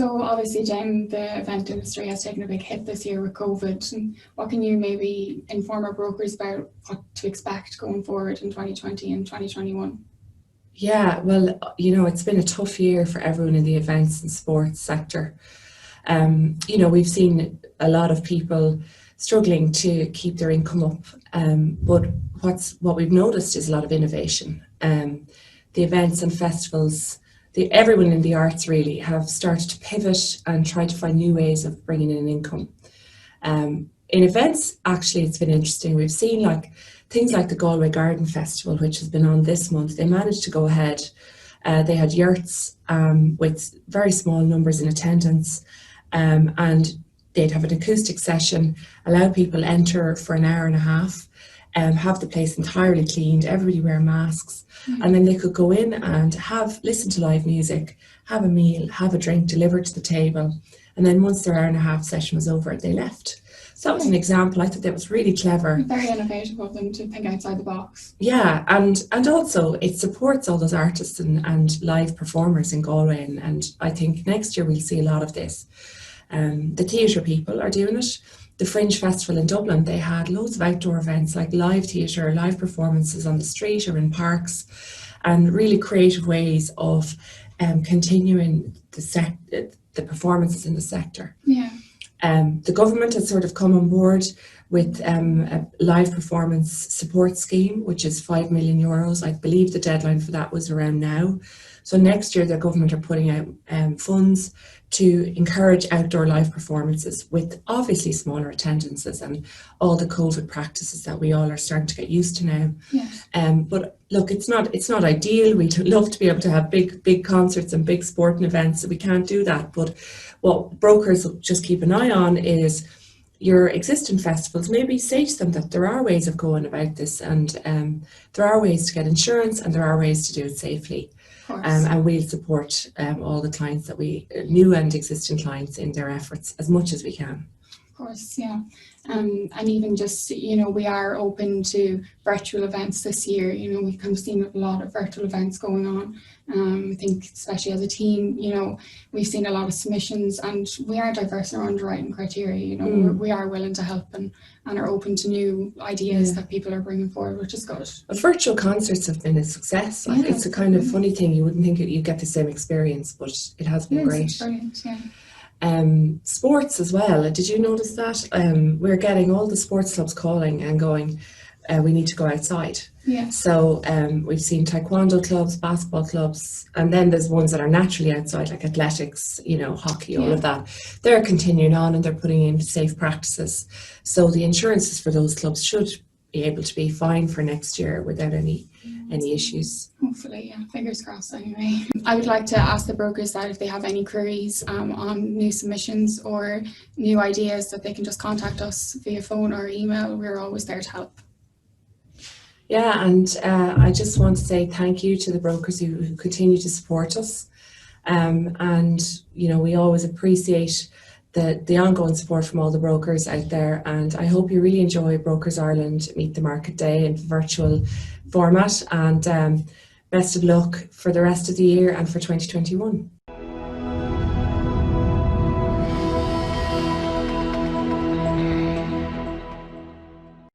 So obviously, Jen, the event industry has taken a big hit this year with COVID. And what can you maybe inform our brokers about what to expect going forward in 2020 and 2021? Yeah, well, it's been a tough year for everyone in the events and sports sector. We've seen a lot of people struggling to keep their income up, but what we've noticed is a lot of innovation. The events and festivals, everyone in the arts really have started to pivot and try to find new ways of bringing in income. In events, actually, it's been interesting. We've seen things like the Galway Garden Festival, which has been on this month. They managed to go ahead. They had yurts with very small numbers in attendance, and they'd have an acoustic session, allow people enter for an hour and a half, have the place entirely cleaned, everybody wear masks, and then they could go in and listen to live music, have a meal, have a drink delivered to the table, and then once their hour and a half session was over, they left. So that was an example. I thought that was really clever. Very innovative of them to think outside the box. Yeah, and also it supports all those artists and live performers in Galway, and I think next year we'll see a lot of this. The theatre people are doing it. The Fringe Festival in Dublin, they had loads of outdoor events like live theatre, live performances on the street or in parks, and really creative ways of continuing the performances in the sector. Yeah. The government has sort of come on board with a live performance support scheme, which is €5 million. I believe the deadline for that was around now. So next year, the government are putting out funds to encourage outdoor live performances with obviously smaller attendances and all the COVID practices that we all are starting to get used to now. Yes. But look, it's not ideal. We'd love to be able to have big concerts and big sporting events, so we can't do that. But what brokers just keep an eye on is your existing festivals. Maybe say to them that there are ways of going about this, and there are ways to get insurance, and there are ways to do it safely. And we'll support all the clients new and existing clients in their efforts as much as we can. Of course, yeah. And even just, we are open to virtual events this year. We've kind of seen a lot of virtual events going on. I think especially as a team, we've seen a lot of submissions, and we are diverse in our underwriting criteria. We are willing to help and are open to new ideas that people are bringing forward, which is good. Virtual concerts have been a success. It's a kind of funny thing. You wouldn't think you'd get the same experience, but it has been great. It's brilliant, yeah. Sports as well. Did you notice that? We're getting all the sports clubs calling and going, we need to go outside. Yeah. So we've seen taekwondo clubs, basketball clubs, and then there's ones that are naturally outside, like athletics, hockey, all of that. They're continuing on and they're putting in safe practices. So the insurances for those clubs should be able to be fine for next year without any issues. Hopefully, yeah. Fingers crossed anyway. I would like to ask the brokers that if they have any queries on new submissions or new ideas, that they can just contact us via phone or email. We're always there to help. Yeah, and I just want to say thank you to the brokers who continue to support us. And, we always appreciate the ongoing support from all the brokers out there. And I hope you really enjoy Brokers Ireland Meet the Market Day in virtual format. And best of luck for the rest of the year and for 2021.